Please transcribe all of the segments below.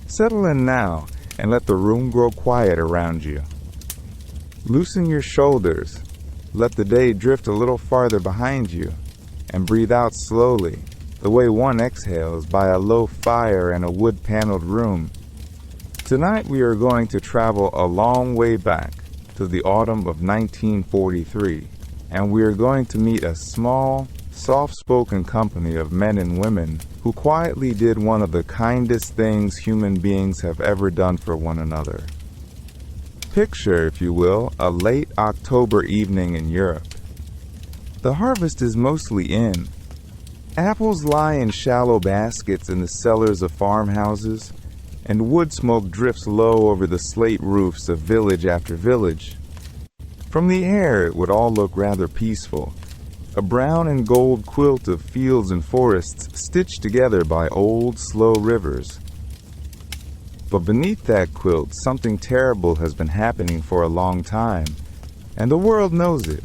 Settle in now and let the room grow quiet around you. Loosen your shoulders, let the day drift a little farther behind you, and breathe out slowly, the way one exhales by a low fire in a wood-paneled room. Tonight we are going to travel a long way back to the autumn of 1943, and we are going to meet a small, soft-spoken company of men and women who quietly did one of the kindest things human beings have ever done for one another. Picture, if you will, a late October evening in Europe. The harvest is mostly in. Apples lie in shallow baskets in the cellars of farmhouses, and wood smoke drifts low over the slate roofs of village after village. From the air it would all look rather peaceful, a brown and gold quilt of fields and forests stitched together by old, slow rivers. But beneath that quilt, something terrible has been happening for a long time, and the world knows it.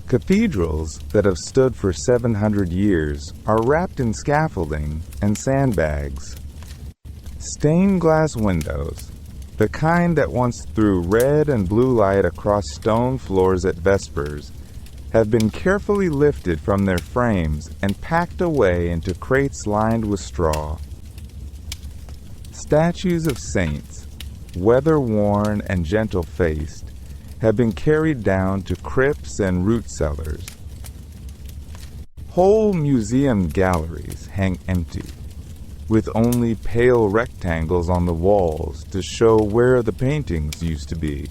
Cathedrals that have stood for 700 years are wrapped in scaffolding and sandbags. Stained glass windows, the kind that once threw red and blue light across stone floors at vespers, have been carefully lifted from their frames and packed away into crates lined with straw. Statues of saints, weather-worn and gentle-faced, have been carried down to crypts and root cellars. Whole museum galleries hang empty, with only pale rectangles on the walls to show where the paintings used to be.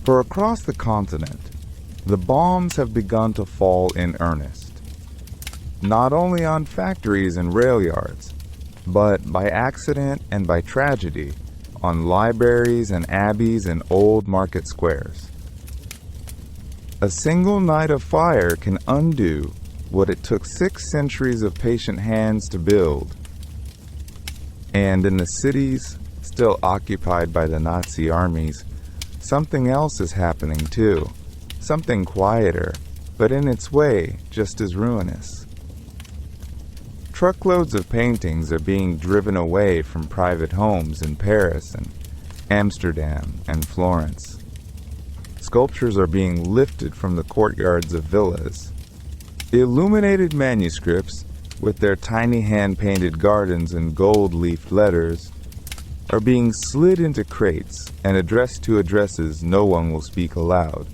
For across the continent, the bombs have begun to fall in earnest, not only on factories and rail yards, but by accident and by tragedy on libraries and abbeys and old market squares. A single night of fire can undo what it took 6 centuries of patient hands to build. And in the cities still occupied by the Nazi armies, something else is happening too, something quieter, but in its way just as ruinous. Truckloads of paintings are being driven away from private homes in Paris and Amsterdam and Florence. Sculptures are being lifted from the courtyards of villas. Illuminated manuscripts, with their tiny hand-painted gardens and gold-leafed letters, are being slid into crates and addressed to addresses no one will speak aloud.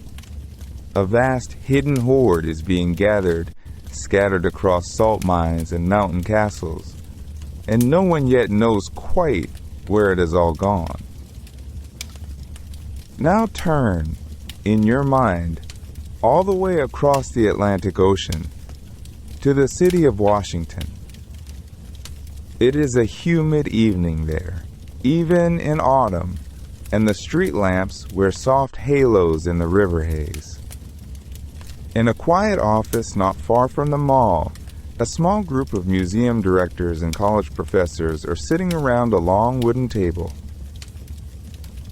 A vast hidden hoard is being gathered, scattered across salt mines and mountain castles, and no one yet knows quite where it has all gone. Now turn, in your mind, all the way across the Atlantic Ocean to the city of Washington. It is a humid evening there, even in autumn, and the street lamps wear soft halos in the river haze. In a quiet office not far from the mall, a small group of museum directors and college professors are sitting around a long wooden table.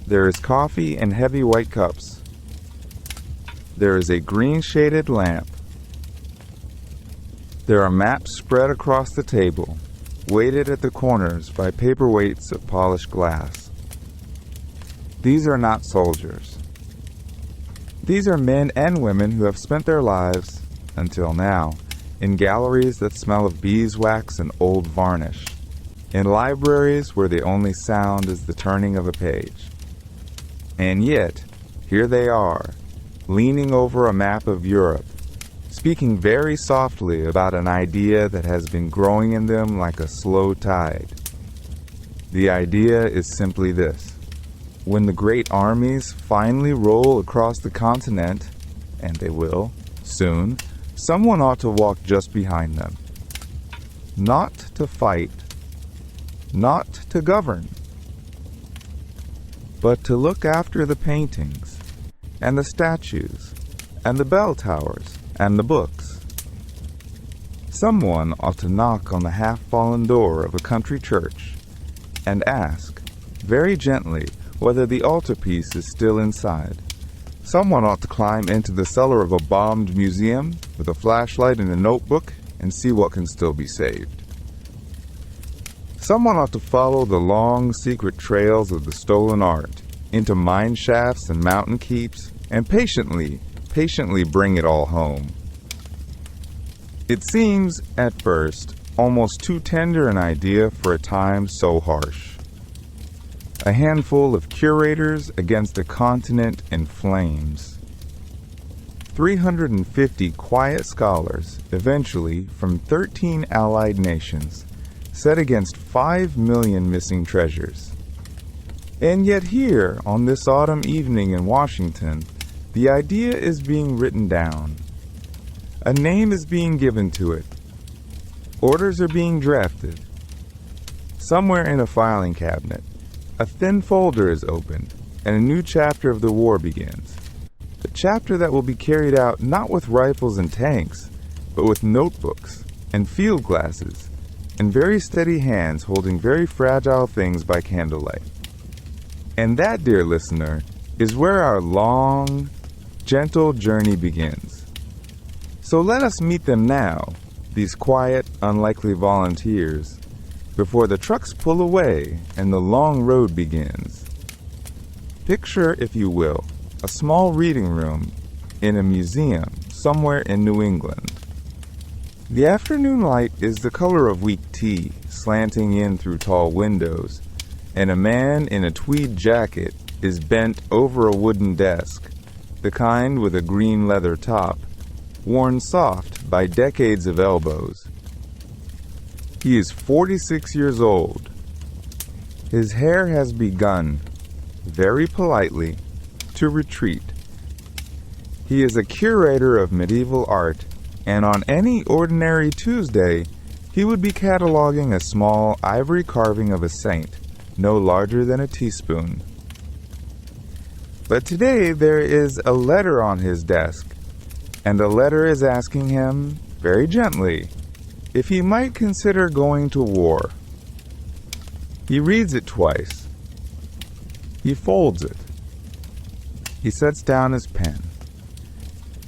There is coffee in heavy white cups. There is a green-shaded lamp. There are maps spread across the table, weighted at the corners by paperweights of polished glass. These are not soldiers. These are men and women who have spent their lives, until now, in galleries that smell of beeswax and old varnish, in libraries where the only sound is the turning of a page. And yet, here they are, leaning over a map of Europe, speaking very softly about an idea that has been growing in them like a slow tide. The idea is simply this. When the great armies finally roll across the continent, and they will, soon, someone ought to walk just behind them. Not to fight, not to govern, but to look after the paintings, and the statues, and the bell towers, and the books. Someone ought to knock on the half-fallen door of a country church, and ask, very gently, whether the altarpiece is still inside. Someone ought to climb into the cellar of a bombed museum with a flashlight and a notebook and see what can still be saved. Someone ought to follow the long, secret trails of the stolen art into mine shafts and mountain keeps and patiently bring it all home. It seems, at first, almost too tender an idea for a time so harsh. A handful of curators against a continent in flames. 350 quiet scholars, eventually from 13 allied nations, set against 5 million missing treasures. And yet here, on this autumn evening in Washington, the idea is being written down. A name is being given to it. Orders are being drafted. Somewhere in a filing cabinet, a thin folder is opened, and a new chapter of the war begins. A chapter that will be carried out not with rifles and tanks, but with notebooks and field glasses, and very steady hands holding very fragile things by candlelight. And that, dear listener, is where our long, gentle journey begins. So let us meet them now, these quiet, unlikely volunteers, before the trucks pull away and the long road begins. Picture, if you will, a small reading room in a museum somewhere in New England. The afternoon light is the color of weak tea slanting in through tall windows, and a man in a tweed jacket is bent over a wooden desk, the kind with a green leather top, worn soft by decades of elbows. He is 46 years old. His hair has begun, very politely, to retreat. He is a curator of medieval art, and on any ordinary Tuesday, he would be cataloging a small ivory carving of a saint, no larger than a teaspoon. But today there is a letter on his desk, and the letter is asking him, very gently, if he might consider going to war. He reads it twice. He folds it. He sets down his pen.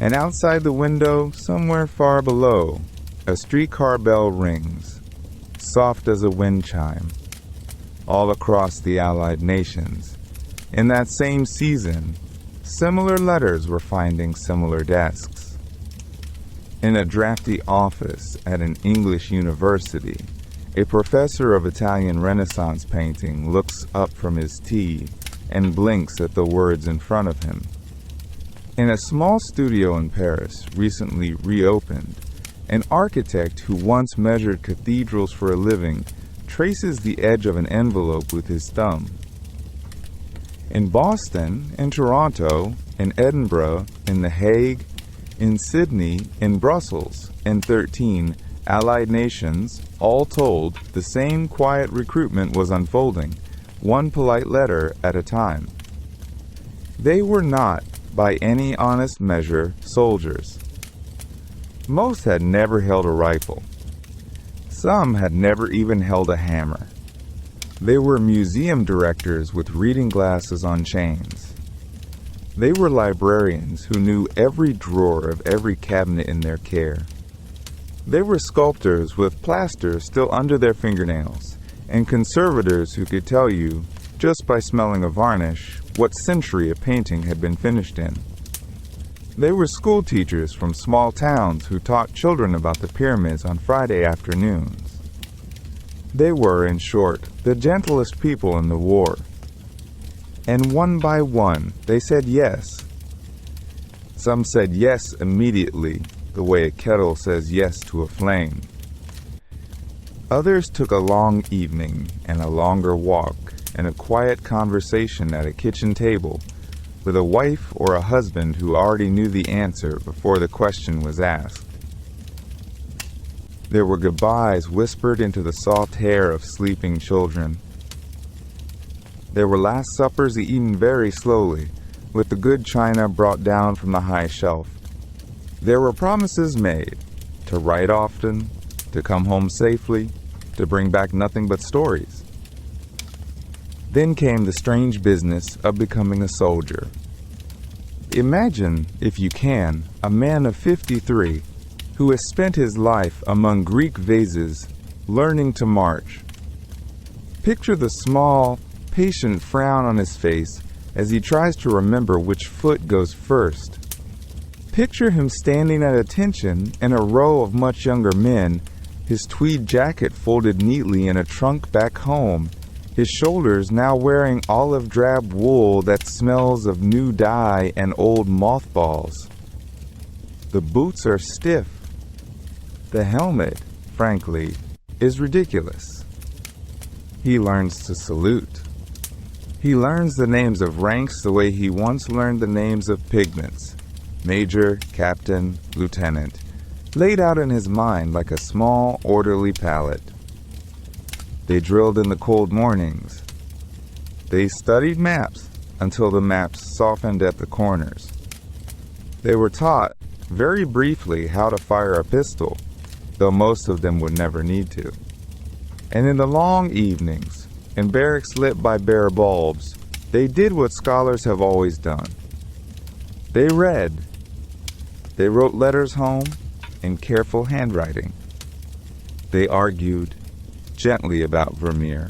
And outside the window, somewhere far below, a streetcar bell rings, soft as a wind chime, all across the Allied nations. In that same season, similar letters were finding similar desks. In a drafty office at an English university, a professor of Italian Renaissance painting looks up from his tea and blinks at the words in front of him. In a small studio in Paris, recently reopened, an architect who once measured cathedrals for a living traces the edge of an envelope with his thumb. In Boston, in Toronto, in Edinburgh, in The Hague, in Sydney, in Brussels, in 13 Allied nations, all told, the same quiet recruitment was unfolding, one polite letter at a time. They were not, by any honest measure, soldiers. Most had never held a rifle. Some had never even held a hammer. They were museum directors with reading glasses on chains. They were librarians who knew every drawer of every cabinet in their care. They were sculptors with plaster still under their fingernails, and conservators who could tell you, just by smelling a varnish, what century a painting had been finished in. They were school teachers from small towns who taught children about the pyramids on Friday afternoons. They were, in short, the gentlest people in the war. And one by one, they said yes. Some said yes immediately, the way a kettle says yes to a flame. Others took a long evening and a longer walk and a quiet conversation at a kitchen table with a wife or a husband who already knew the answer before the question was asked. There were goodbyes whispered into the soft hair of sleeping children. There were last suppers eaten very slowly, with the good china brought down from the high shelf. There were promises made, to write often, to come home safely, to bring back nothing but stories. Then came the strange business of becoming a soldier. Imagine, if you can, a man of 53 who has spent his life among Greek vases, learning to march. Picture the small, patient frown on his face as he tries to remember which foot goes first. Picture him standing at attention in a row of much younger men, his tweed jacket folded neatly in a trunk back home, his shoulders now wearing olive-drab wool that smells of new dye and old mothballs. The boots are stiff. The helmet, frankly, is ridiculous. He learns to salute. He learns the names of ranks the way he once learned the names of pigments, major, captain, lieutenant, laid out in his mind like a small, orderly palette. They drilled in the cold mornings. They studied maps until the maps softened at the corners. They were taught, very briefly, how to fire a pistol, though most of them would never need to. And in the long evenings, in barracks lit by bare bulbs, they did what scholars have always done. They read. They wrote letters home in careful handwriting. They argued gently about Vermeer.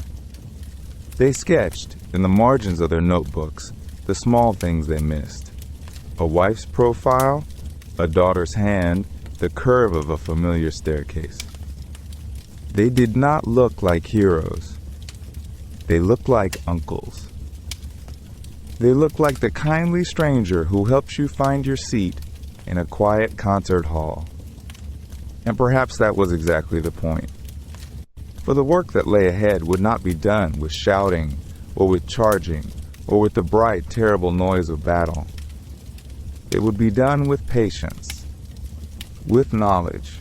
They sketched, in the margins of their notebooks, the small things they missed. A wife's profile, a daughter's hand, the curve of a familiar staircase. They did not look like heroes. They looked like uncles. They looked like the kindly stranger who helps you find your seat in a quiet concert hall. And perhaps that was exactly the point. For the work that lay ahead would not be done with shouting, or with charging, or with the bright, terrible noise of battle. It would be done with patience, with knowledge,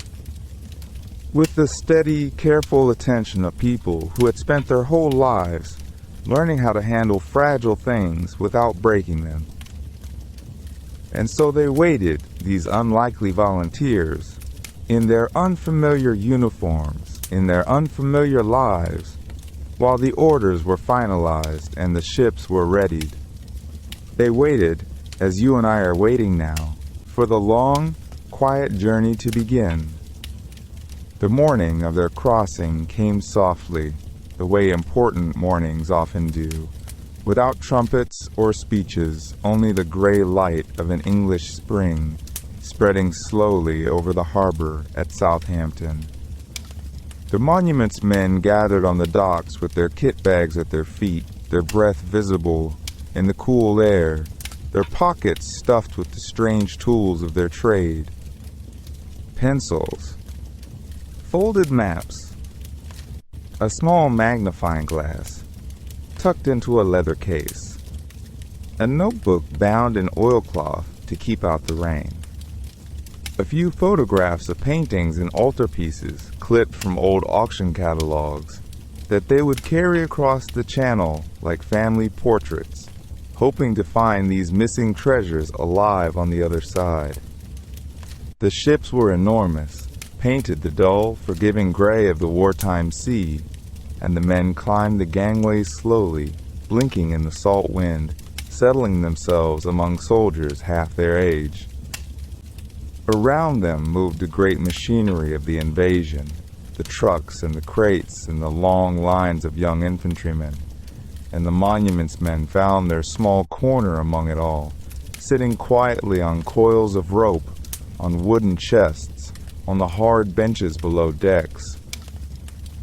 with the steady, careful attention of people who had spent their whole lives learning how to handle fragile things without breaking them. And so they waited, these unlikely volunteers, in their unfamiliar uniforms, in their unfamiliar lives, while the orders were finalized and the ships were readied. They waited, as you and I are waiting now, for the long, quiet journey to begin. The morning of their crossing came softly, the way important mornings often do, without trumpets or speeches, only the gray light of an English spring spreading slowly over the harbor at Southampton. The monuments men gathered on the docks with their kit bags at their feet, their breath visible in the cool air, their pockets stuffed with the strange tools of their trade. Pencils, folded maps, a small magnifying glass tucked into a leather case, a notebook bound in oilcloth to keep out the rain, a few photographs of paintings and altarpieces clipped from old auction catalogs that they would carry across the channel like family portraits, hoping to find these missing treasures alive on the other side. The ships were enormous, painted the dull, forgiving gray of the wartime sea, and the men climbed the gangways slowly, blinking in the salt wind, settling themselves among soldiers half their age. Around them moved the great machinery of the invasion, the trucks and the crates and the long lines of young infantrymen, and the monuments men found their small corner among it all, sitting quietly on coils of rope, on wooden chests, on the hard benches below decks.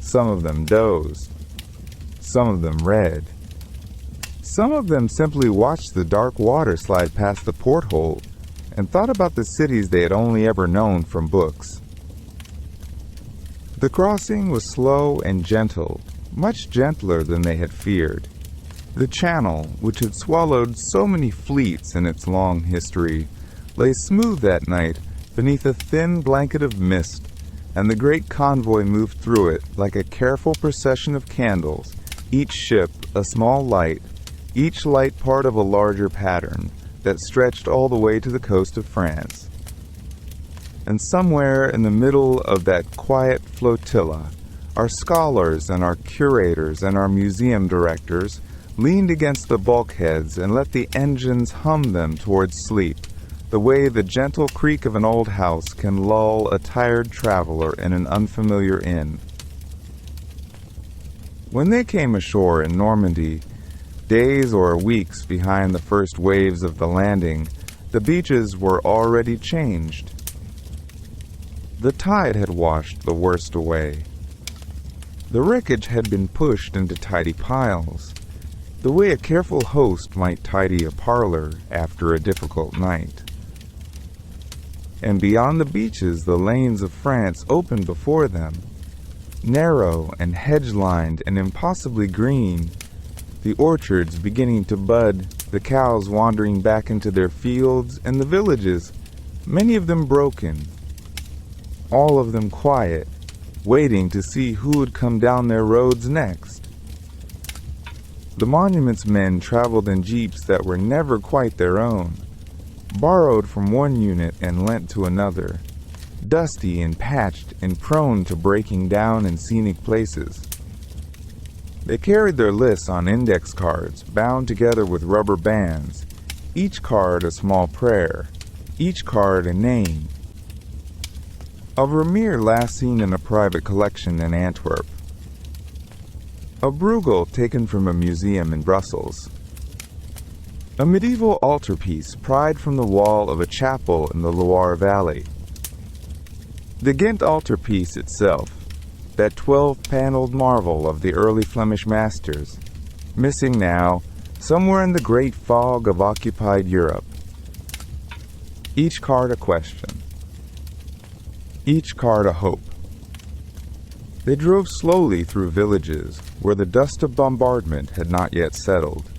Some of them dozed. Some of them read. Some of them simply watched the dark water slide past the porthole and thought about the cities they had only ever known from books. The crossing was slow and gentle, much gentler than they had feared. The channel, which had swallowed so many fleets in its long history, lay smooth that night beneath a thin blanket of mist, and the great convoy moved through it like a careful procession of candles, each ship a small light, each light part of a larger pattern that stretched all the way to the coast of France. And somewhere in the middle of that quiet flotilla, our scholars and our curators and our museum directors leaned against the bulkheads and let the engines hum them towards sleep, the way the gentle creak of an old house can lull a tired traveler in an unfamiliar inn. When they came ashore in Normandy, days or weeks behind the first waves of the landing, the beaches were already changed. The tide had washed the worst away. The wreckage had been pushed into tidy piles, the way a careful host might tidy a parlor after a difficult night. And beyond the beaches, the lanes of France opened before them, narrow and hedge-lined and impossibly green, the orchards beginning to bud, the cows wandering back into their fields, and the villages, many of them broken, all of them quiet, waiting to see who would come down their roads next. The monuments men traveled in jeeps that were never quite their own, borrowed from one unit and lent to another, dusty and patched and prone to breaking down in scenic places. They carried their lists on index cards bound together with rubber bands, each card a small prayer, each card a name. A Vermeer last seen in a private collection in Antwerp. A Bruegel taken from a museum in Brussels. A medieval altarpiece pried from the wall of a chapel in the Loire Valley. The Ghent altarpiece itself, that 12-paneled marvel of the early Flemish masters, missing now, somewhere in the great fog of occupied Europe. Each card a question. Each card a hope. They drove slowly through villages where the dust of bombardment had not yet settled,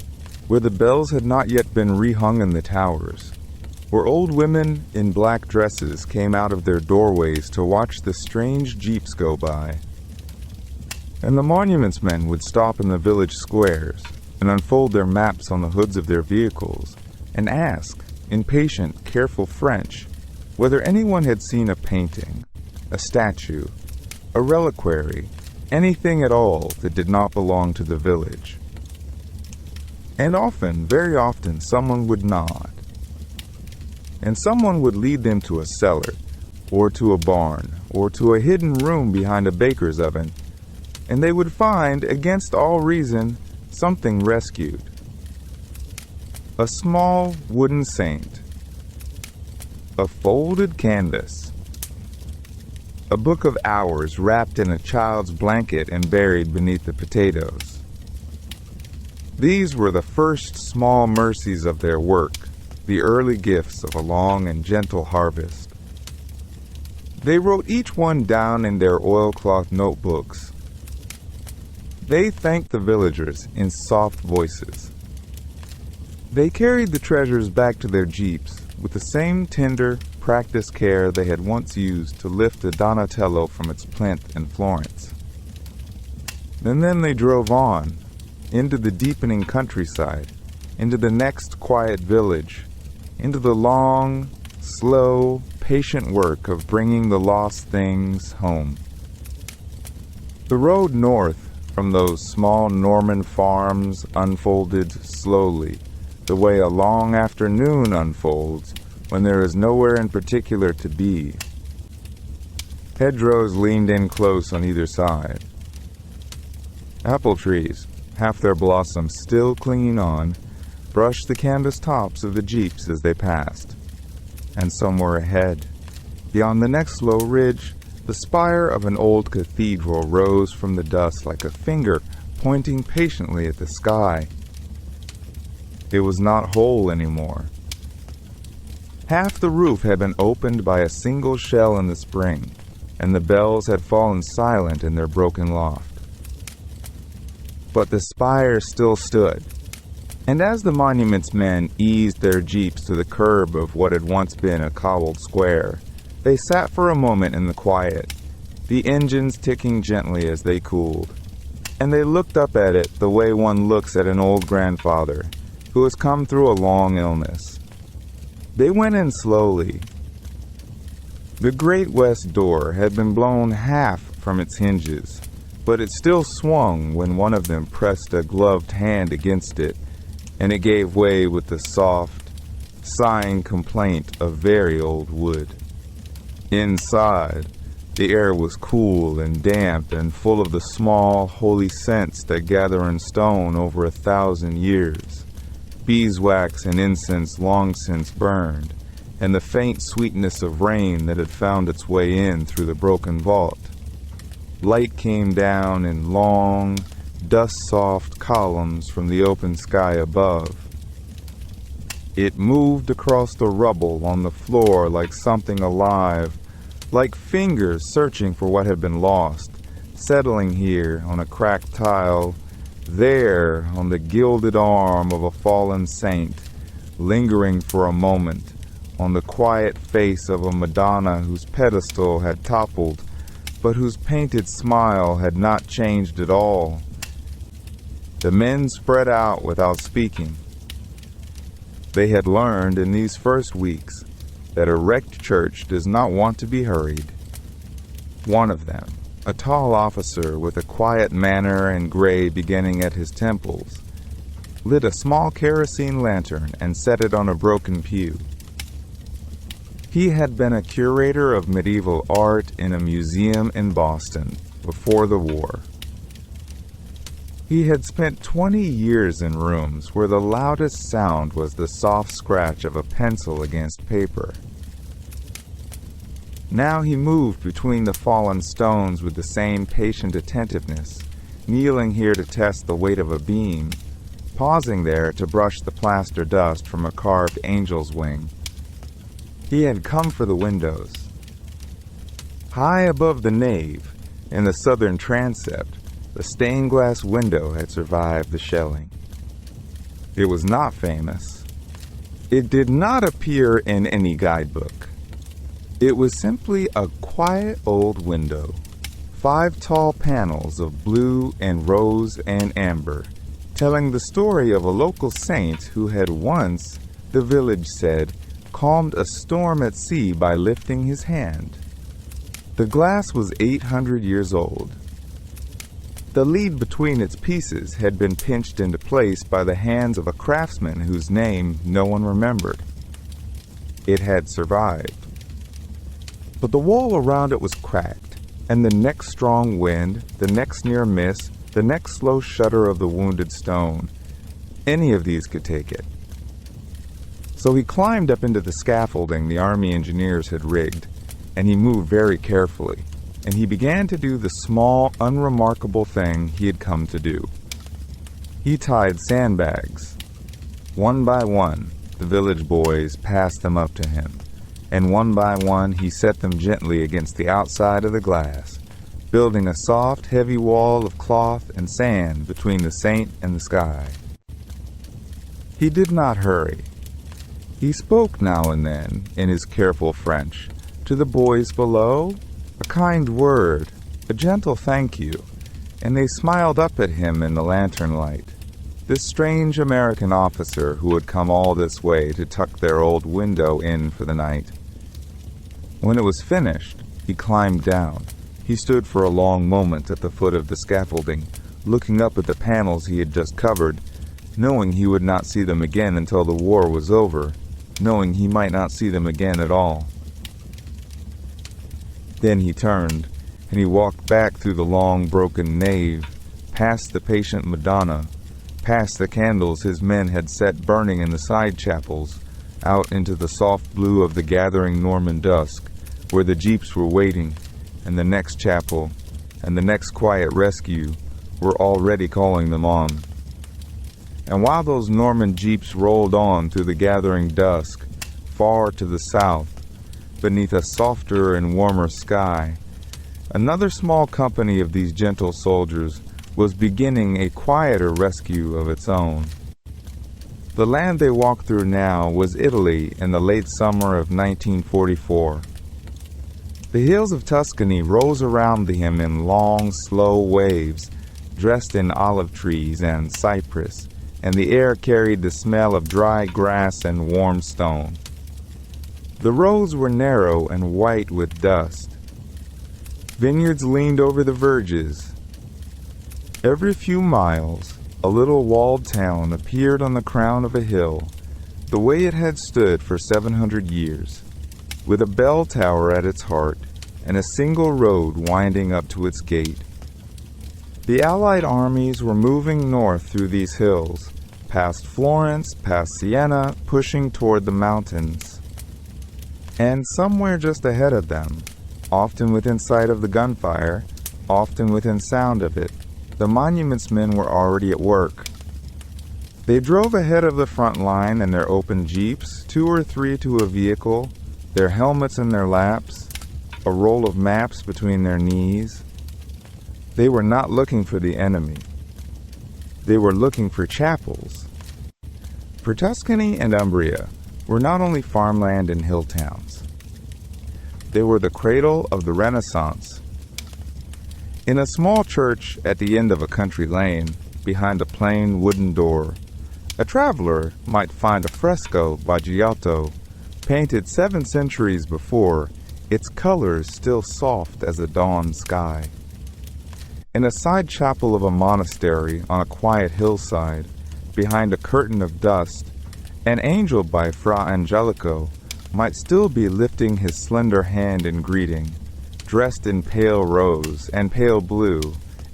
where the bells had not yet been rehung in the towers, where old women in black dresses came out of their doorways to watch the strange jeeps go by. And the monuments men would stop in the village squares and unfold their maps on the hoods of their vehicles and ask, in patient, careful French, whether anyone had seen a painting, a statue, a reliquary, anything at all that did not belong to the village. And often, very often, someone would nod. And someone would lead them to a cellar, or to a barn, or to a hidden room behind a baker's oven, and they would find, against all reason, something rescued. A small wooden saint. A folded canvas. A book of hours wrapped in a child's blanket and buried beneath the potatoes. These were the first small mercies of their work, the early gifts of a long and gentle harvest. They wrote each one down in their oilcloth notebooks. They thanked the villagers in soft voices. They carried the treasures back to their jeeps with the same tender, practiced care they had once used to lift a Donatello from its plinth in Florence. And then they drove on, into the deepening countryside, into the next quiet village, into the long, slow, patient work of bringing the lost things home. The road north from those small Norman farms unfolded slowly, the way a long afternoon unfolds when there is nowhere in particular to be. Hedgerows leaned in close on either side. Apple trees, half their blossoms still clinging on, brushed the canvas tops of the jeeps as they passed. And somewhere ahead, beyond the next low ridge, the spire of an old cathedral rose from the dust like a finger pointing patiently at the sky. It was not whole anymore. Half the roof had been opened by a single shell in the spring, and the bells had fallen silent in their broken loft. But the spire still stood, and as the monuments men eased their jeeps to the curb of what had once been a cobbled square, they sat for a moment in the quiet, the engines ticking gently as they cooled, and they looked up at it the way one looks at an old grandfather who has come through a long illness. They went in slowly. The great west door had been blown half from its hinges, but it still swung when one of them pressed a gloved hand against it, and it gave way with the soft, sighing complaint of very old wood. Inside, The air was cool and damp and full of the small, holy scents that gather in stone over 1,000 years. Beeswax and incense long since burned, and the faint sweetness of rain that had found its way in through the broken vault. Light came down in long, dust-soft columns from the open sky above. It moved across the rubble on the floor like something alive, like fingers searching for what had been lost, settling here on a cracked tile, there on the gilded arm of a fallen saint, lingering for a moment on the quiet face of a Madonna whose pedestal had toppled, but whose painted smile had not changed at all. The men spread out without speaking. They had learned in these first weeks that a wrecked church does not want to be hurried. One of them, a tall officer with a quiet manner and gray beginning at his temples, lit a small kerosene lantern and set it on a broken pew. He had been a curator of medieval art in a museum in Boston before the war. He had spent 20 years in rooms where the loudest sound was the soft scratch of a pencil against paper. Now he moved between the fallen stones with the same patient attentiveness, kneeling here to test the weight of a beam, pausing there to brush the plaster dust from a carved angel's wing. He had come for the windows. High above the nave, in the southern transept, the stained glass window had survived the shelling. It was not famous. It did not appear in any guidebook. It was simply a quiet old window, 5 tall panels of blue and rose and amber, telling the story of a local saint who had once, the village said, calmed a storm at sea by lifting his hand. The glass was 800 years old. The lead between its pieces had been pinched into place by the hands of a craftsman whose name no one remembered. It had survived. But the wall around it was cracked, and the next strong wind, the next near miss, the next slow shudder of the wounded stone, any of these could take it. So he climbed up into the scaffolding the army engineers had rigged, and he moved very carefully, and he began to do the small, unremarkable thing he had come to do. He tied sandbags. One by one, the village boys passed them up to him, and one by one he set them gently against the outside of the glass, building a soft, heavy wall of cloth and sand between the saint and the sky. He did not hurry. He spoke now and then, in his careful French, to the boys below, a kind word, a gentle thank you, and they smiled up at him in the lantern light. This strange American officer who had come all this way to tuck their old window in for the night. When it was finished, he climbed down. He stood for a long moment at the foot of the scaffolding, looking up at the panels he had just covered, knowing he would not see them again until the war was over, knowing he might not see them again at all. Then he turned, and he walked back through the long, broken nave, past the patient Madonna, past the candles his men had set burning in the side chapels, out into the soft blue of the gathering Norman dusk, where the jeeps were waiting, and the next chapel, and the next quiet rescue were already calling them on. And while those Norman jeeps rolled on through the gathering dusk, far to the south, beneath a softer and warmer sky, another small company of these gentle soldiers was beginning a quieter rescue of its own. The land they walked through now was Italy in the late summer of 1944. The hills of Tuscany rose around him in long, slow waves, dressed in olive trees and cypress, and the air carried the smell of dry grass and warm stone. The roads were narrow and white with dust. Vineyards leaned over the verges. Every few miles, a little walled town appeared on the crown of a hill, the way it had stood for 700 years, with a bell tower at its heart and a single road winding up to its gate. The Allied armies were moving north through these hills, past Florence, past Siena, pushing toward the mountains. And somewhere just ahead of them, often within sight of the gunfire, often within sound of it, the monuments men were already at work. They drove ahead of the front line in their open jeeps, 2 or 3 to a vehicle, their helmets in their laps, a roll of maps between their knees. They were not looking for the enemy. They were looking for chapels. For Tuscany and Umbria were not only farmland and hill towns. They were the cradle of the Renaissance. In a small church at the end of a country lane, behind a plain wooden door, a traveler might find a fresco by Giotto, painted 7 centuries before, its colors still soft as a dawn sky. In a side chapel of a monastery on a quiet hillside, behind a curtain of dust, an angel by Fra Angelico might still be lifting his slender hand in greeting, dressed in pale rose and pale blue,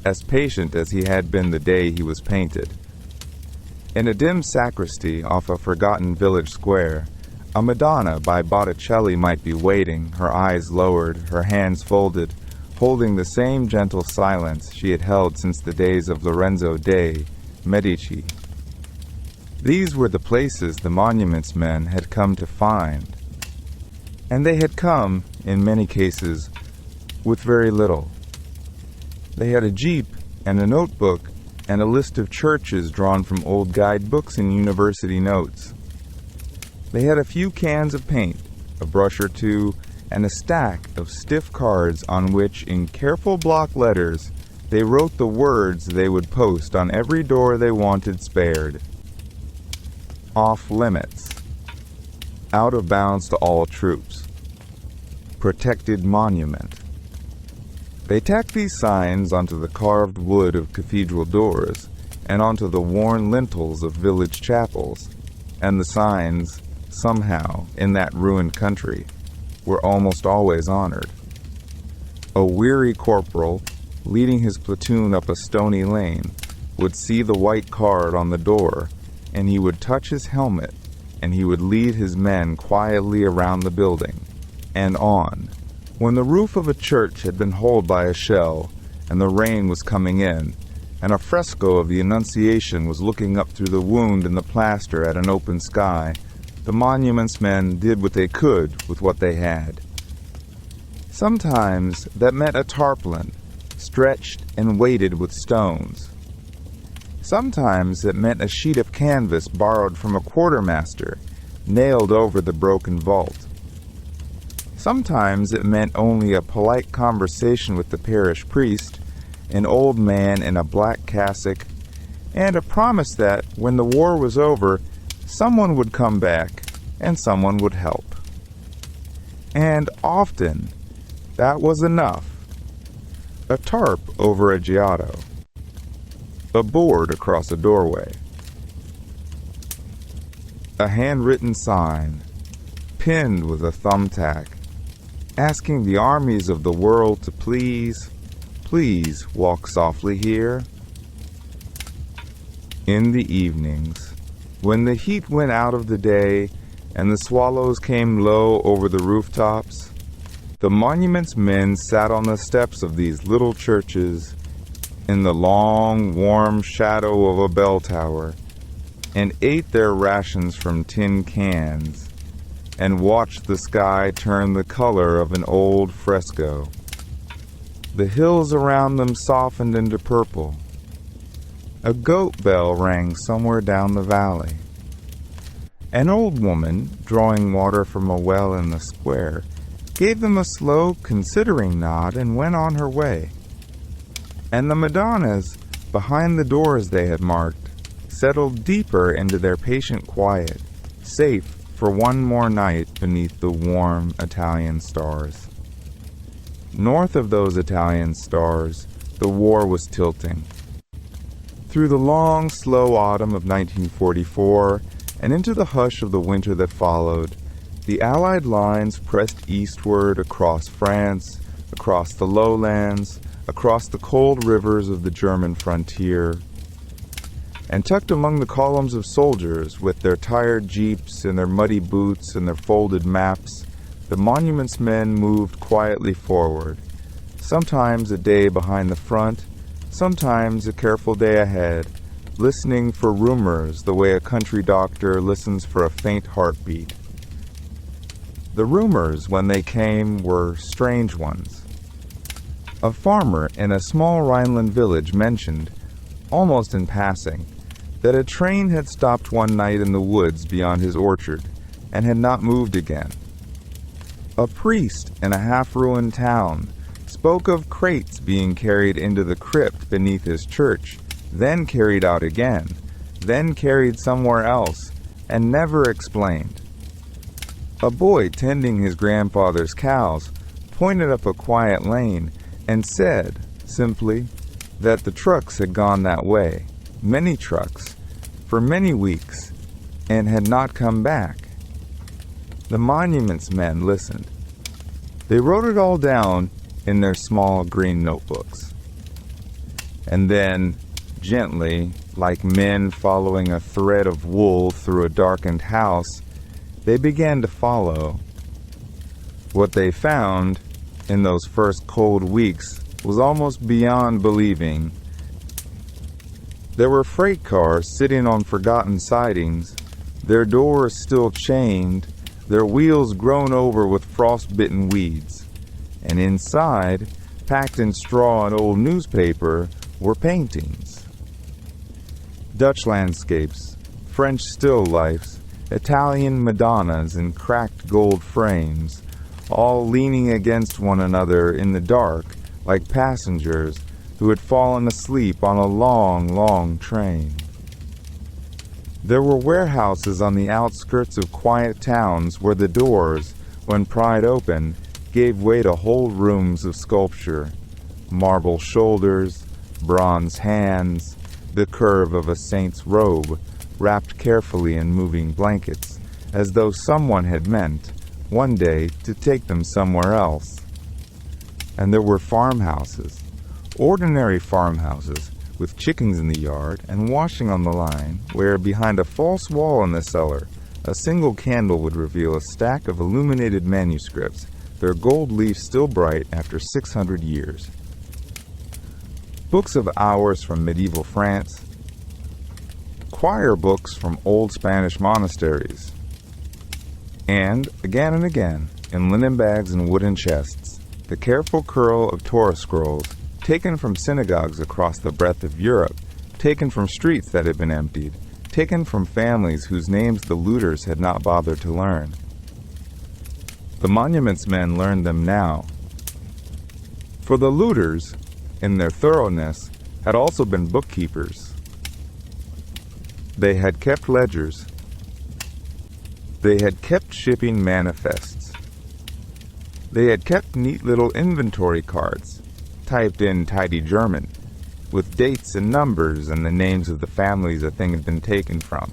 as patient as he had been the day he was painted. In a dim sacristy off a forgotten village square, a Madonna by Botticelli might be waiting, her eyes lowered, her hands folded, holding the same gentle silence she had held since the days of Lorenzo de' Medici. These were the places the monuments men had come to find. And they had come, in many cases, with very little. They had a jeep and a notebook and a list of churches drawn from old guidebooks and university notes. They had a few cans of paint, a brush or two, and a stack of stiff cards on which, in careful block letters, they wrote the words they would post on every door they wanted spared. Off limits. Out of bounds to all troops. Protected monument. They tacked these signs onto the carved wood of cathedral doors and onto the worn lintels of village chapels, and the signs, somehow, in that ruined country, were almost always honored. A weary corporal, leading his platoon up a stony lane, would see the white card on the door, and he would touch his helmet, and he would lead his men quietly around the building, and on. When the roof of a church had been holed by a shell, and the rain was coming in, and a fresco of the Annunciation was looking up through the wound in the plaster at an open sky, the monuments men did what they could with what they had. Sometimes that meant a tarpaulin, stretched and weighted with stones. Sometimes it meant a sheet of canvas borrowed from a quartermaster, nailed over the broken vault. Sometimes it meant only a polite conversation with the parish priest, an old man in a black cassock, and a promise that, when the war was over, someone would come back and someone would help. And often, that was enough. A tarp over a Giotto. A board across a doorway. A handwritten sign, pinned with a thumbtack, asking the armies of the world to please walk softly here. In the evenings, when the heat went out of the day and the swallows came low over the rooftops, the monuments men sat on the steps of these little churches in the long, warm shadow of a bell tower and ate their rations from tin cans and watched the sky turn the color of an old fresco. The hills around them softened into purple. A goat bell rang somewhere down the valley. An old woman, drawing water from a well in the square, gave them a slow, considering nod and went on her way. And the Madonnas, behind the doors they had marked, settled deeper into their patient quiet, safe for one more night beneath the warm Italian stars. North of those Italian stars, the war was tilting. Through the long, slow autumn of 1944 and into the hush of the winter that followed, the Allied lines pressed eastward across France, across the lowlands, across the cold rivers of the German frontier. And tucked among the columns of soldiers, with their tired jeeps and their muddy boots and their folded maps, the monuments men moved quietly forward, sometimes a day behind the front, sometimes a careful day ahead, listening for rumors the way a country doctor listens for a faint heartbeat. The rumors, when they came, were strange ones. A farmer in a small Rhineland village mentioned, almost in passing, that a train had stopped one night in the woods beyond his orchard and had not moved again. A priest in a half-ruined town spoke of crates being carried into the crypt beneath his church, then carried out again, then carried somewhere else, and never explained. A boy tending his grandfather's cows pointed up a quiet lane and said, simply, that the trucks had gone that way, many trucks, for many weeks, and had not come back. The monuments men listened. They wrote it all down in their small green notebooks. And then, gently, like men following a thread of wool through a darkened house, they began to follow. What they found in those first cold weeks was almost beyond believing. There were freight cars sitting on forgotten sidings, their doors still chained, their wheels grown over with frost-bitten weeds. And inside, packed in straw and old newspaper, were paintings. Dutch landscapes, French still lifes, Italian Madonnas in cracked gold frames, all leaning against one another in the dark like passengers who had fallen asleep on a long, long train. There were warehouses on the outskirts of quiet towns where the doors, when pried open, gave way to whole rooms of sculpture, marble shoulders, bronze hands, the curve of a saint's robe, wrapped carefully in moving blankets, as though someone had meant, one day, to take them somewhere else. And there were farmhouses, ordinary farmhouses, with chickens in the yard and washing on the line, where, behind a false wall in the cellar, a single candle would reveal a stack of illuminated manuscripts, their gold leaf still bright after 600 years. Books of hours from medieval France, choir books from old Spanish monasteries, and again, in linen bags and wooden chests, the careful curl of Torah scrolls, taken from synagogues across the breadth of Europe, taken from streets that had been emptied, taken from families whose names the looters had not bothered to learn. The monuments men learned them now. For the looters, in their thoroughness, had also been bookkeepers. They had kept ledgers. They had kept shipping manifests. They had kept neat little inventory cards, typed in tidy German, with dates and numbers and the names of the families a thing had been taken from.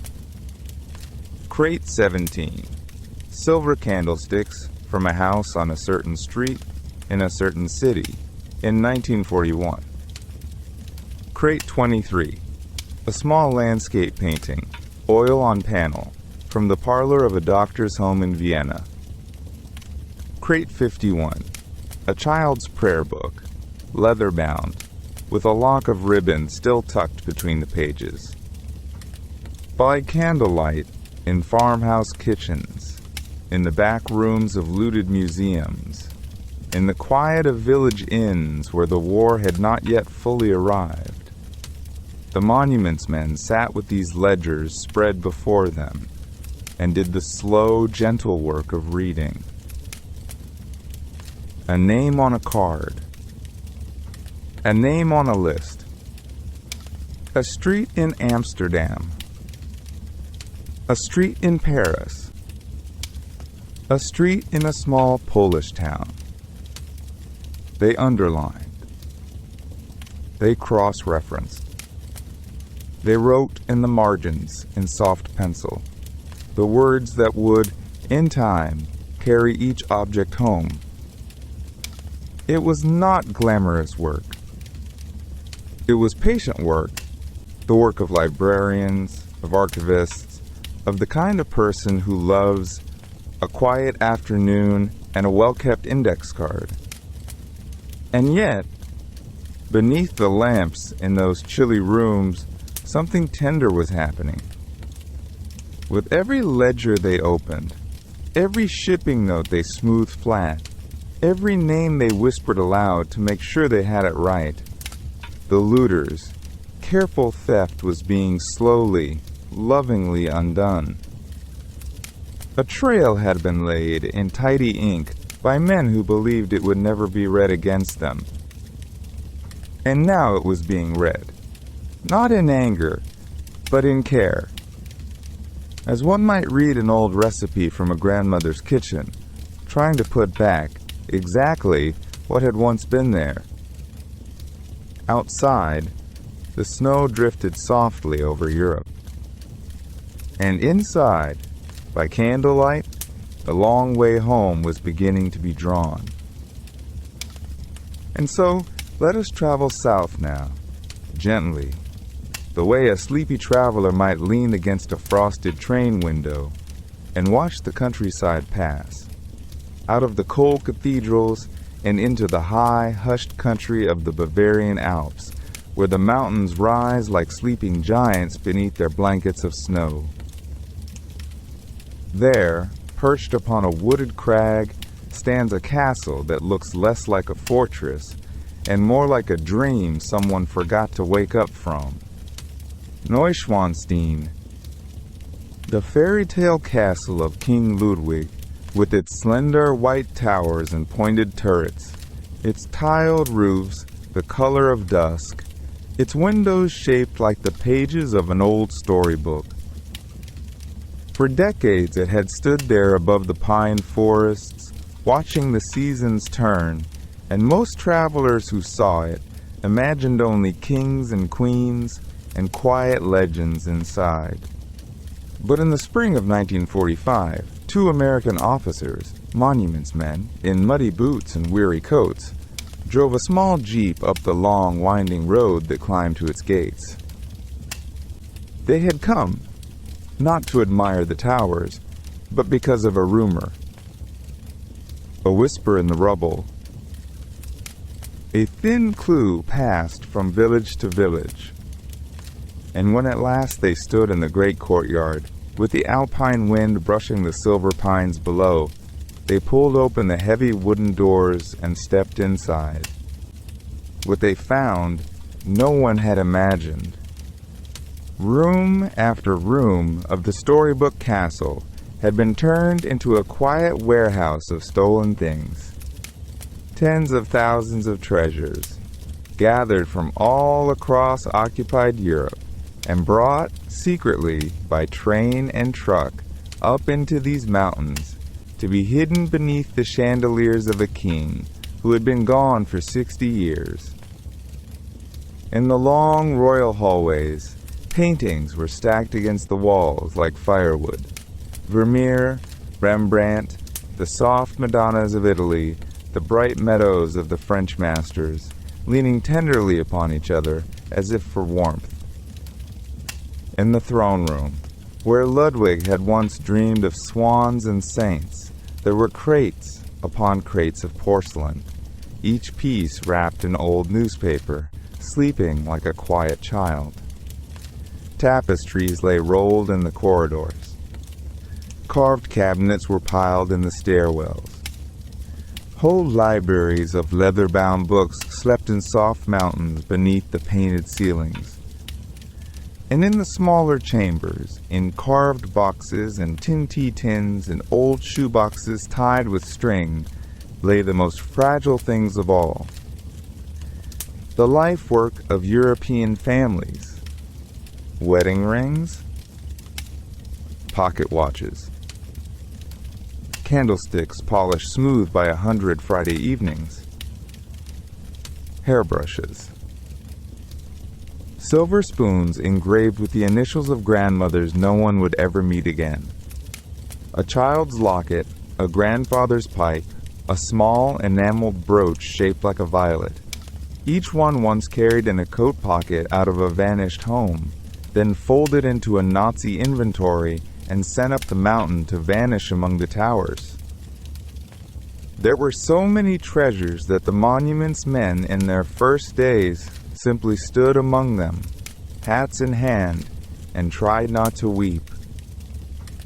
Crate 17. Silver candlesticks from a house on a certain street in a certain city in 1941. Crate 23. A small landscape painting, oil on panel, from the parlor of a doctor's home in Vienna. Crate 51. A child's prayer book, leather-bound, with a lock of ribbon still tucked between the pages. By candlelight, in farmhouse kitchens, in the back rooms of looted museums, in the quiet of village inns where the war had not yet fully arrived, the monuments men sat with these ledgers spread before them and did the slow, gentle work of reading. A name on a card. A name on a list. A street in Amsterdam. A street in Paris. A street in a small Polish town. They underlined. They cross-referenced. They wrote in the margins in soft pencil the words that would, in time, carry each object home. It was not glamorous work. It was patient work, the work of librarians, of archivists, of the kind of person who loves a quiet afternoon and a well-kept index card. And yet, beneath the lamps in those chilly rooms, something tender was happening. With every ledger they opened, every shipping note they smoothed flat, every name they whispered aloud to make sure they had it right, the looters' careful theft was being slowly, lovingly undone. A trail had been laid in tidy ink by men who believed it would never be read against them. And now it was being read, not in anger, but in care. As one might read an old recipe from a grandmother's kitchen, trying to put back exactly what had once been there. Outside, the snow drifted softly over Europe. And inside, by candlelight, the long way home was beginning to be drawn. And so, let us travel south now, gently, the way a sleepy traveler might lean against a frosted train window and watch the countryside pass, out of the cold cathedrals and into the high, hushed country of the Bavarian Alps, where the mountains rise like sleeping giants beneath their blankets of snow. There, perched upon a wooded crag, stands a castle that looks less like a fortress and more like a dream someone forgot to wake up from. Neuschwanstein, the fairy tale castle of King Ludwig, with its slender white towers and pointed turrets, its tiled roofs the color of dusk, its windows shaped like the pages of an old storybook. For decades it had stood there above the pine forests, watching the seasons turn, and most travelers who saw it imagined only kings and queens and quiet legends inside. But in the spring of 1945, two American officers, monuments men, in muddy boots and weary coats, drove a small jeep up the long, winding road that climbed to its gates. They had come, not to admire the towers, but because of a rumor. A whisper in the rubble. A thin clue passed from village to village. And when at last they stood in the great courtyard, with the alpine wind brushing the silver pines below, they pulled open the heavy wooden doors and stepped inside. What they found, no one had imagined. Room after room of the storybook castle had been turned into a quiet warehouse of stolen things. Tens of thousands of treasures, gathered from all across occupied Europe, and brought secretly by train and truck up into these mountains to be hidden beneath the chandeliers of a king who had been gone for 60 years. In the long royal hallways, paintings were stacked against the walls like firewood. Vermeer, Rembrandt, the soft Madonnas of Italy, the bright meadows of the French masters, leaning tenderly upon each other as if for warmth. In the throne room, where Ludwig had once dreamed of swans and saints, there were crates upon crates of porcelain, each piece wrapped in old newspaper, sleeping like a quiet child. Tapestries lay rolled in the corridors. Carved cabinets were piled in the stairwells. Whole libraries of leather-bound books slept in soft mountains beneath the painted ceilings. And in the smaller chambers, in carved boxes and tin-tea tins and old shoeboxes tied with string, lay the most fragile things of all. The life work of European families. Wedding rings, pocket watches, candlesticks polished smooth by 100 Friday evenings, hairbrushes, silver spoons engraved with the initials of grandmothers no one would ever meet again, a child's locket, a grandfather's pipe, a small enameled brooch shaped like a violet, each one once carried in a coat pocket out of a vanished home, then folded into a Nazi inventory and sent up the mountain to vanish among the towers. There were so many treasures that the monument's men in their first days simply stood among them, hats in hand, and tried not to weep.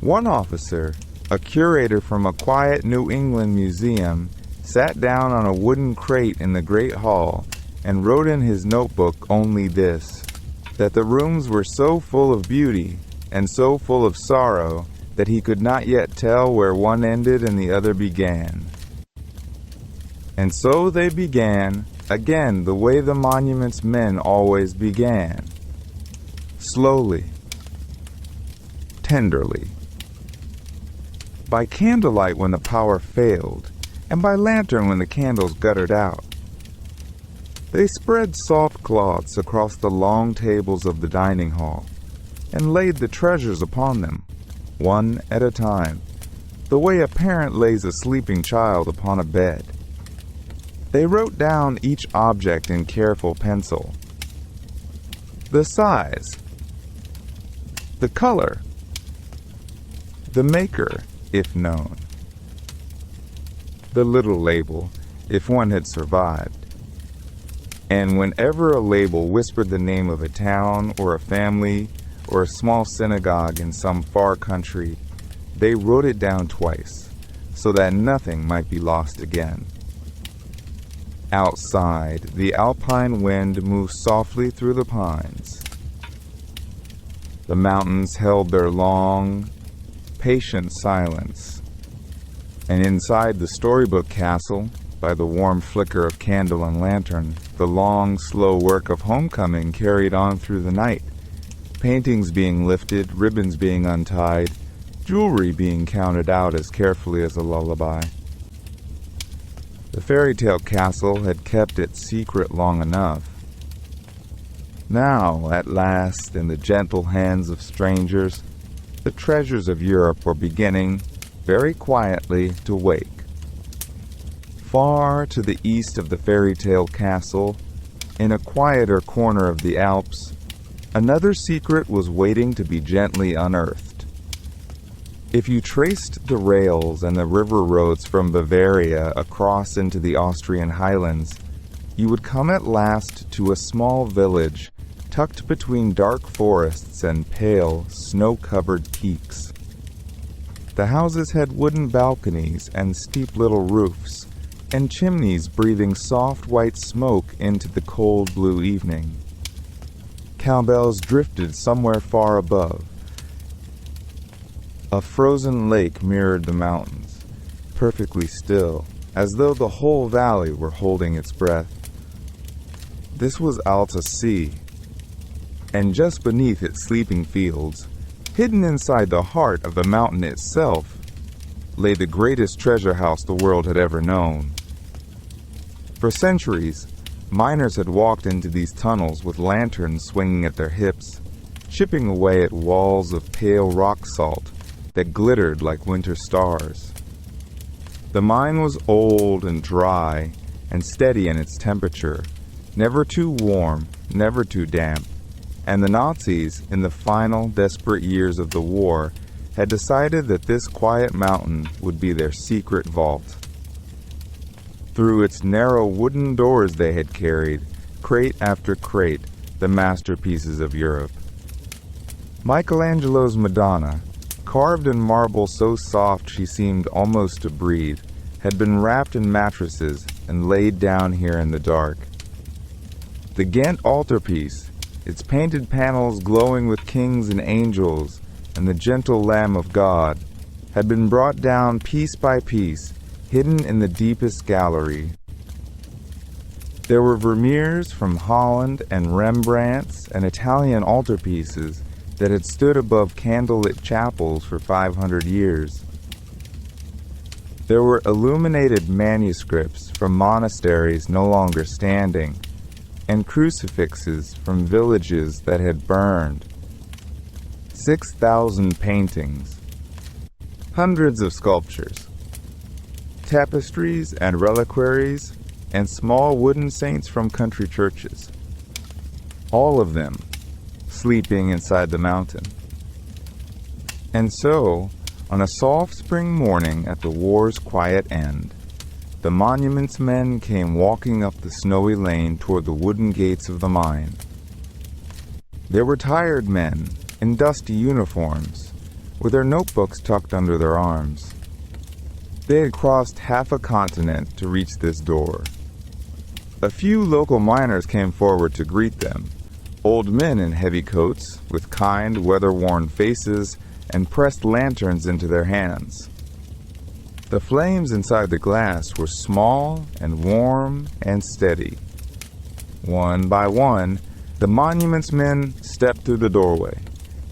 One officer, a curator from a quiet New England museum, sat down on a wooden crate in the Great Hall and wrote in his notebook only this, that the rooms were so full of beauty and so full of sorrow that he could not yet tell where one ended and the other began. And so they began, again the way the monument's men always began. Slowly, tenderly. By candlelight when the power failed, and by lantern when the candles guttered out. They spread soft cloths across the long tables of the dining hall, and laid the treasures upon them, one at a time, the way a parent lays a sleeping child upon a bed. They wrote down each object in careful pencil. The size, the color, the maker, if known, the little label, if one had survived. And whenever a label whispered the name of a town or a family or a small synagogue in some far country, they wrote it down twice, so that nothing might be lost again. Outside, the alpine wind moved softly through the pines. The mountains held their long, patient silence, and inside the storybook castle, by the warm flicker of candle and lantern, the long, slow work of homecoming carried on through the night, paintings being lifted, ribbons being untied, jewelry being counted out as carefully as a lullaby. The fairy tale castle had kept its secret long enough. Now, at last, in the gentle hands of strangers, the treasures of Europe were beginning, very quietly, to wake. Far to the east of the fairy tale castle, in a quieter corner of the Alps, another secret was waiting to be gently unearthed. If you traced the rails and the river roads from Bavaria across into the Austrian highlands, you would come at last to a small village tucked between dark forests and pale, snow-covered peaks. The houses had wooden balconies and steep little roofs, and chimneys breathing soft white smoke into the cold blue evening. Cowbells drifted somewhere far above. A frozen lake mirrored the mountains, perfectly still, as though the whole valley were holding its breath. This was Altaussee, and just beneath its sleeping fields, hidden inside the heart of the mountain itself, lay the greatest treasure house the world had ever known. For centuries, miners had walked into these tunnels with lanterns swinging at their hips, chipping away at walls of pale rock salt that glittered like winter stars. The mine was old and dry and steady in its temperature, never too warm, never too damp, and the Nazis, in the final desperate years of the war, had decided that this quiet mountain would be their secret vault. Through its narrow wooden doors they had carried, crate after crate, the masterpieces of Europe. Michelangelo's Madonna, carved in marble so soft she seemed almost to breathe, had been wrapped in mattresses and laid down here in the dark. The Ghent altarpiece, its painted panels glowing with kings and angels and the gentle Lamb of God, had been brought down piece by piece, hidden in the deepest gallery. There were Vermeers from Holland and Rembrandts and Italian altarpieces that had stood above candlelit chapels for 500 years. There were illuminated manuscripts from monasteries no longer standing, and crucifixes from villages that had burned. 6,000 paintings, hundreds of sculptures, tapestries and reliquaries, and small wooden saints from country churches. All of them sleeping inside the mountain. And so, on a soft spring morning at the war's quiet end, the monument's men came walking up the snowy lane toward the wooden gates of the mine. They were tired men in dusty uniforms, with their notebooks tucked under their arms. They had crossed half a continent to reach this door. A few local miners came forward to greet them, old men in heavy coats with kind, weather-worn faces and pressed lanterns into their hands. The flames inside the glass were small and warm and steady. One by one, the monument's men stepped through the doorway,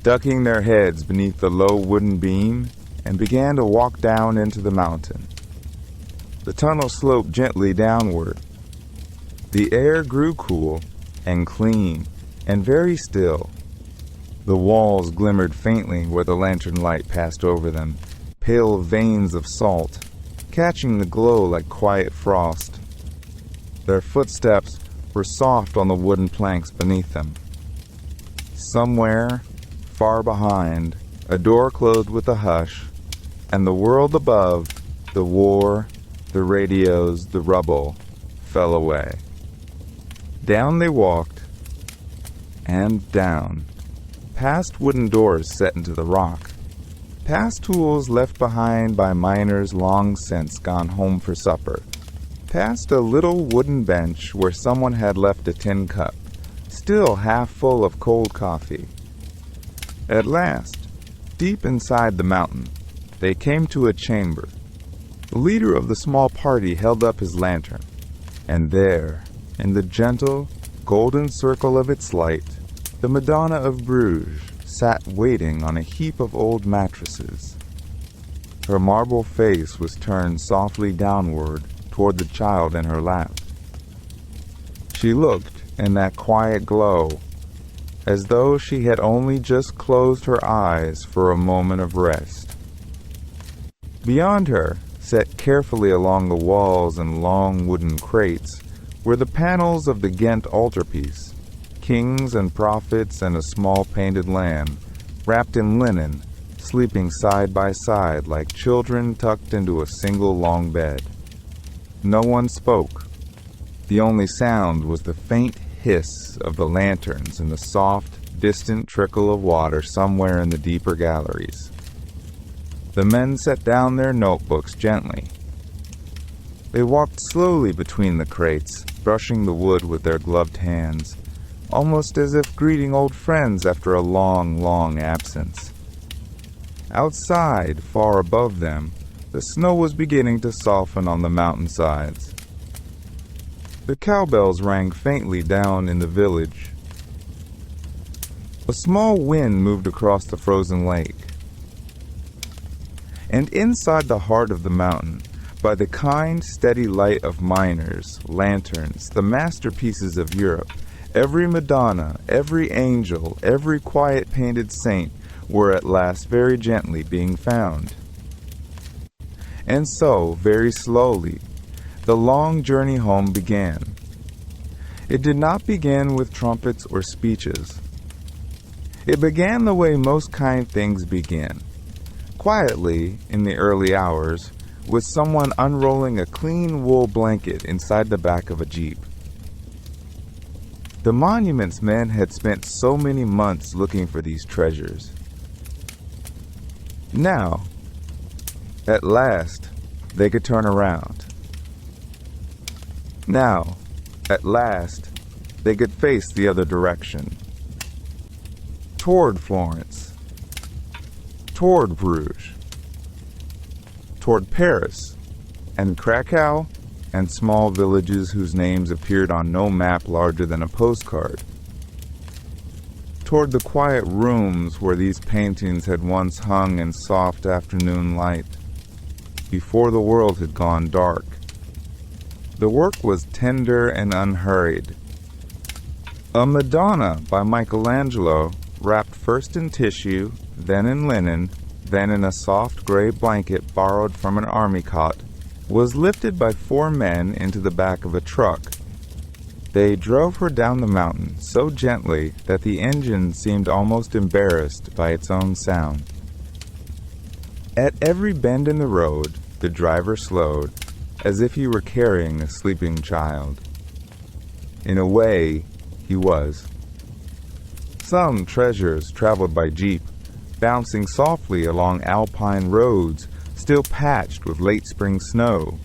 ducking their heads beneath the low wooden beam, and began to walk down into the mountain. The tunnel sloped gently downward. The air grew cool and clean and very still. The walls glimmered faintly where the lantern light passed over them, pale veins of salt, catching the glow like quiet frost. Their footsteps were soft on the wooden planks beneath them. Somewhere, far behind, a door closed with a hush, and the world above, the war, the radios, the rubble, fell away. Down they walked, and down, past wooden doors set into the rock, past tools left behind by miners long since gone home for supper, past a little wooden bench where someone had left a tin cup, still half full of cold coffee. At last, deep inside the mountain, they came to a chamber. The leader of the small party held up his lantern, and there, in the gentle, golden circle of its light, the Madonna of Bruges sat waiting on a heap of old mattresses. Her marble face was turned softly downward toward the child in her lap. She looked in that quiet glow as though she had only just closed her eyes for a moment of rest. Beyond her, set carefully along the walls in long wooden crates, were the panels of the Ghent altarpiece, kings and prophets and a small painted lamb, wrapped in linen, sleeping side by side like children tucked into a single long bed. No one spoke. The only sound was the faint hiss of the lanterns and the soft, distant trickle of water somewhere in the deeper galleries. The men set down their notebooks gently. They walked slowly between the crates, brushing the wood with their gloved hands, almost as if greeting old friends after a long, long absence. Outside, far above them, the snow was beginning to soften on the mountainsides. The cowbells rang faintly down in the village. A small wind moved across the frozen lake. And inside the heart of the mountain, by the kind, steady light of miners, lanterns, the masterpieces of Europe, every Madonna, every angel, every quiet painted saint were at last very gently being found. And so, very slowly, the long journey home began. It did not begin with trumpets or speeches. It began the way most kind things begin, quietly in the early hours, with someone unrolling a clean wool blanket inside the back of a jeep. The monument's men had spent so many months looking for these treasures. Now, at last, they could turn around. Now, at last, they could face the other direction. Toward Florence. Toward Bruges. Toward Paris, and Crackle, and small villages whose names appeared on no map larger than a postcard. Toward the quiet rooms where these paintings had once hung in soft afternoon light, before the world had gone dark. The work was tender and unhurried. A Madonna by Michelangelo, wrapped first in tissue, then in linen, then in a soft gray blanket borrowed from an army cot, was lifted by 4 men into the back of a truck. They drove her down the mountain so gently that the engine seemed almost embarrassed by its own sound. At every bend in the road, the driver slowed, as if he were carrying a sleeping child. In a way, he was. Some treasures traveled by jeep, bouncing softly along alpine roads still patched with late spring snow.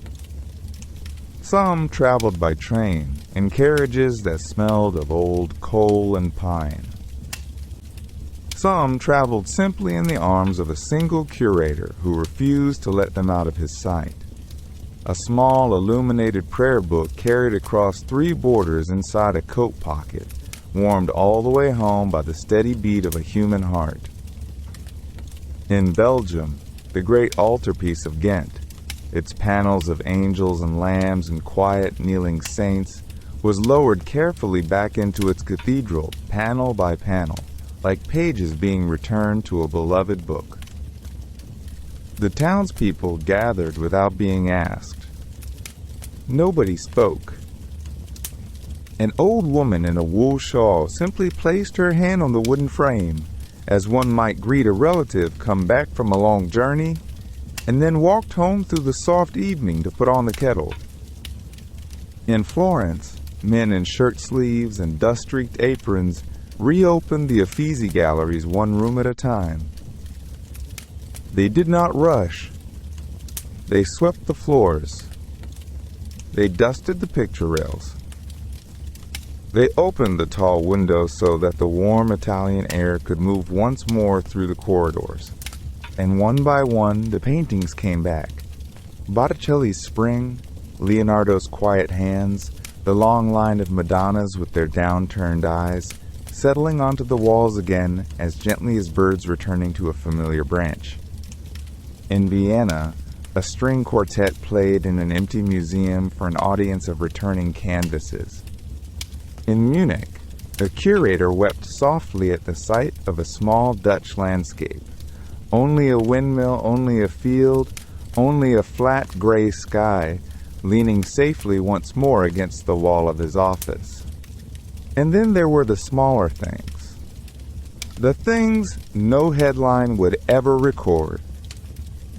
Some traveled by train in carriages that smelled of old coal and pine. Some traveled simply in the arms of a single curator who refused to let them out of his sight. A small illuminated prayer book carried across 3 borders inside a coat pocket, warmed all the way home by the steady beat of a human heart. In Belgium, the great altarpiece of Ghent, its panels of angels and lambs and quiet kneeling saints, was lowered carefully back into its cathedral, panel by panel, like pages being returned to a beloved book. The townspeople gathered without being asked. Nobody spoke. An old woman in a wool shawl simply placed her hand on the wooden frame, as one might greet a relative come back from a long journey, and then walked home through the soft evening to put on the kettle. In Florence, men in shirt sleeves and dust-streaked aprons reopened the Uffizi galleries 1 room at a time. They did not rush. They swept the floors. They dusted the picture rails. They opened the tall windows so that the warm Italian air could move once more through the corridors. And one by one, the paintings came back. Botticelli's Spring, Leonardo's Quiet Hands, the long line of Madonnas with their downturned eyes, settling onto the walls again as gently as birds returning to a familiar branch. In Vienna, a string quartet played in an empty museum for an audience of returning canvases. In Munich, a curator wept softly at the sight of a small Dutch landscape. Only a windmill, only a field, only a flat gray sky, leaning safely once more against the wall of his office. And then there were the smaller things. The things no headline would ever record.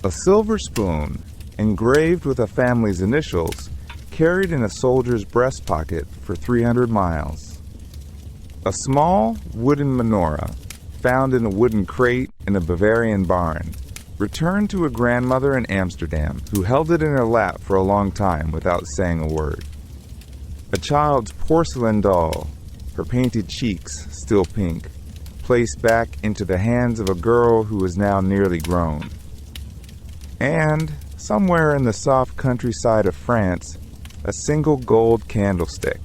A silver spoon, engraved with a family's initials, carried in a soldier's breast pocket for 300 miles. A small wooden menorah, found in a wooden crate in a Bavarian barn, returned to a grandmother in Amsterdam who held it in her lap for a long time without saying a word. A child's porcelain doll, her painted cheeks still pink, placed back into the hands of a girl who was now nearly grown. And, somewhere in the soft countryside of France, a single gold candlestick.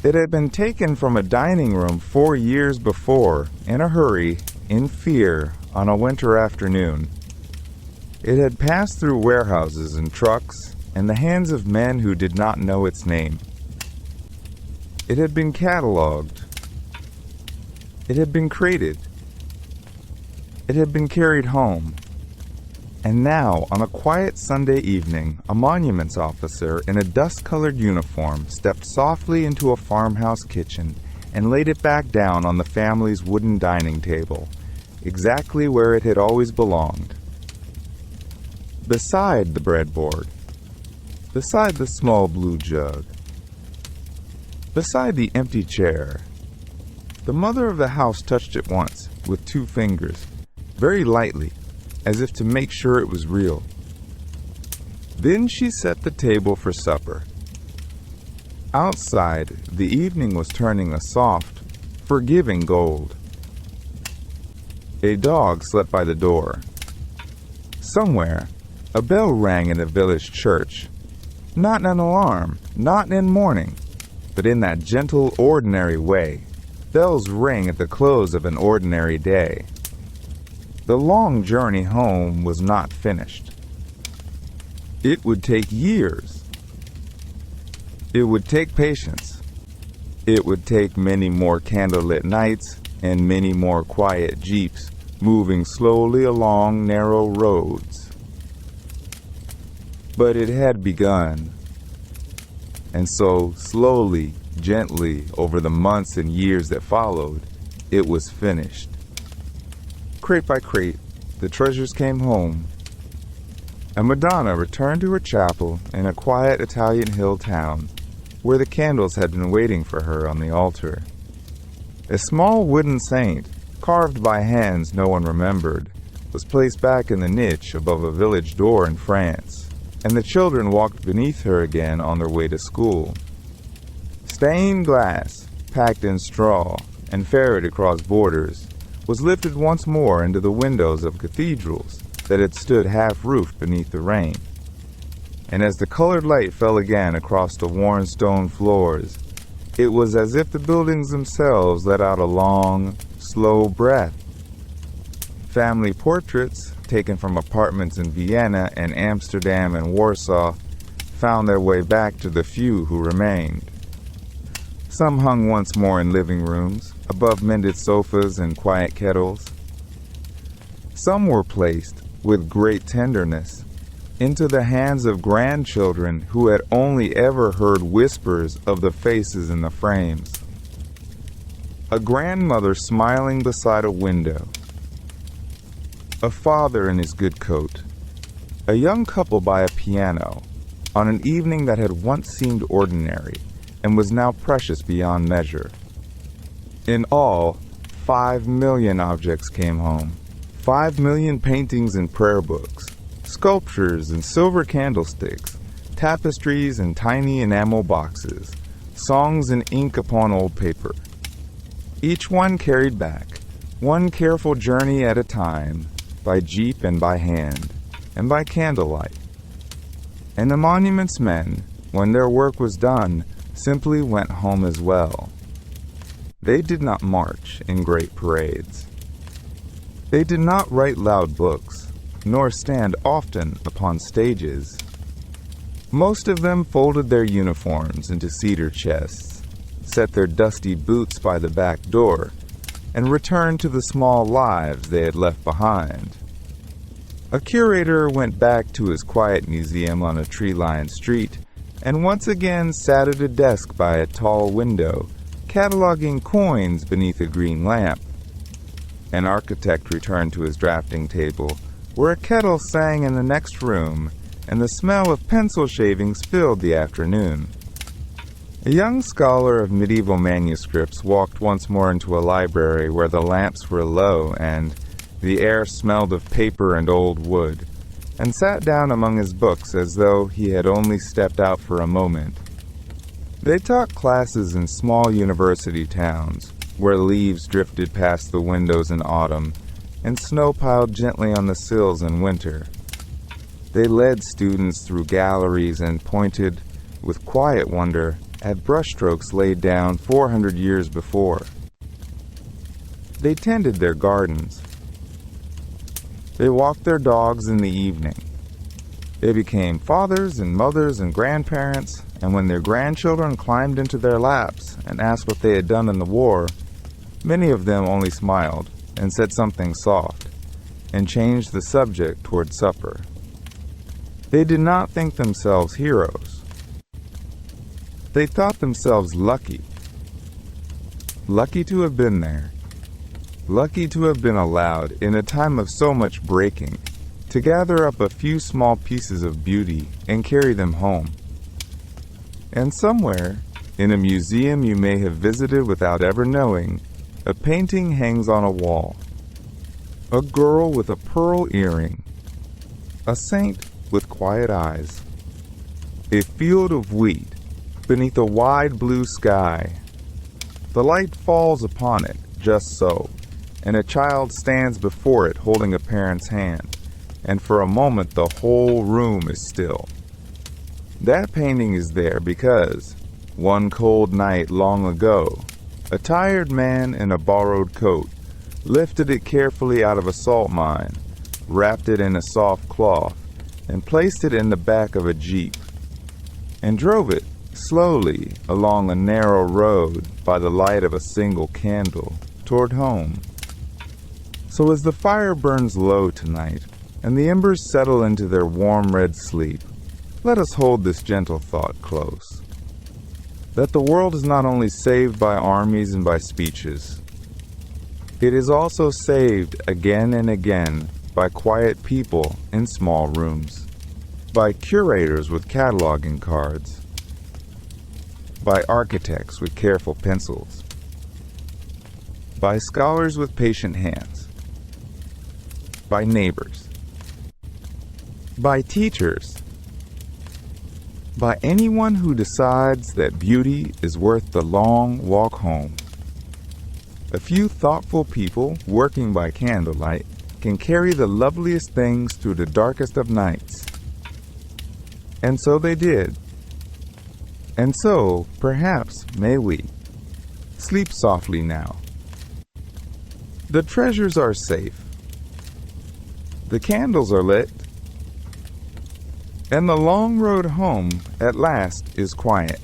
It had been taken from a dining room 4 years before, in a hurry, in fear, on a winter afternoon. It had passed through warehouses and trucks, in the hands of men who did not know its name. It had been catalogued. It had been crated. It had been carried home. And now, on a quiet Sunday evening, a monuments officer in a dust-colored uniform stepped softly into a farmhouse kitchen and laid it back down on the family's wooden dining table, exactly where it had always belonged. Beside the breadboard, beside the small blue jug, beside the empty chair, the mother of the house touched it once with 2 fingers, very lightly, as if to make sure it was real. Then she set the table for supper. Outside, the evening was turning a soft, forgiving gold. A dog slept by the door. Somewhere, a bell rang in a village church. Not an alarm, not in mourning, but in that gentle, ordinary way. Bells ring at the close of an ordinary day. The long journey home was not finished. It would take years. It would take patience. It would take many more candlelit nights and many more quiet jeeps moving slowly along narrow roads. But it had begun. And so, slowly, gently, over the months and years that followed, it was finished. Crate by crate, the treasures came home. A Madonna returned to her chapel in a quiet Italian hill town, where the candles had been waiting for her on the altar. A small wooden saint, carved by hands no one remembered, was placed back in the niche above a village door in France, and the children walked beneath her again on their way to school. Stained glass, packed in straw and ferried across borders, was lifted once more into the windows of cathedrals that had stood half-roofed beneath the rain. And as the colored light fell again across the worn stone floors, it was as if the buildings themselves let out a long, slow breath. Family portraits, taken from apartments in Vienna and Amsterdam and Warsaw, found their way back to the few who remained. Some hung once more in living rooms, above mended sofas and quiet kettles. Some were placed, with great tenderness, into the hands of grandchildren who had only ever heard whispers of the faces in the frames. A grandmother smiling beside a window. A father in his good coat. A young couple by a piano, on an evening that had once seemed ordinary and was now precious beyond measure. In all, 5 million objects came home. 5 million paintings and prayer books, sculptures and silver candlesticks, tapestries and tiny enamel boxes, songs in ink upon old paper. Each one carried back, one careful journey at a time, by jeep and by hand, and by candlelight. And the monuments men, when their work was done, simply went home as well. They did not march in great parades. They did not write loud books, nor stand often upon stages. Most of them folded their uniforms into cedar chests, set their dusty boots by the back door, and returned to the small lives they had left behind. A curator went back to his quiet museum on a tree-lined street, and once again sat at a desk by a tall window, cataloging coins beneath a green lamp. An architect returned to his drafting table, where a kettle sang in the next room, and the smell of pencil shavings filled the afternoon. A young scholar of medieval manuscripts walked once more into a library where the lamps were low and the air smelled of paper and old wood, and sat down among his books as though he had only stepped out for a moment. They taught classes in small university towns, where leaves drifted past the windows in autumn and snow piled gently on the sills in winter. They led students through galleries and pointed, with quiet wonder, at brushstrokes laid down 400 years before. They tended their gardens. They walked their dogs in the evening. They became fathers and mothers and grandparents, and when their grandchildren climbed into their laps and asked what they had done in the war, many of them only smiled and said something soft, and changed the subject toward supper. They did not think themselves heroes. They thought themselves lucky. Lucky to have been there. Lucky to have been allowed, in a time of so much breaking, to gather up a few small pieces of beauty and carry them home. And somewhere, in a museum you may have visited without ever knowing, a painting hangs on a wall. A girl with a pearl earring. A saint with quiet eyes. A field of wheat beneath a wide blue sky. The light falls upon it, just so, and a child stands before it holding a parent's hand, and for a moment the whole room is still. That painting is there because, one cold night long ago, a tired man in a borrowed coat lifted it carefully out of a salt mine, wrapped it in a soft cloth, and placed it in the back of a jeep, and drove it slowly along a narrow road by the light of a single candle toward home. So as the fire burns low tonight, and the embers settle into their warm red sleep, Let us hold this gentle thought close, that the world is not only saved by armies and by speeches, it is also saved again and again by quiet people in small rooms, by curators with cataloging cards, by architects with careful pencils, by scholars with patient hands, by neighbors, by teachers, by anyone who decides that beauty is worth the long walk home. A few thoughtful people working by candlelight can carry the loveliest things through the darkest of nights. And so they did. And so, perhaps, may we. Sleep softly now. The treasures are safe. The candles are lit. And the long road home, at last, is quiet.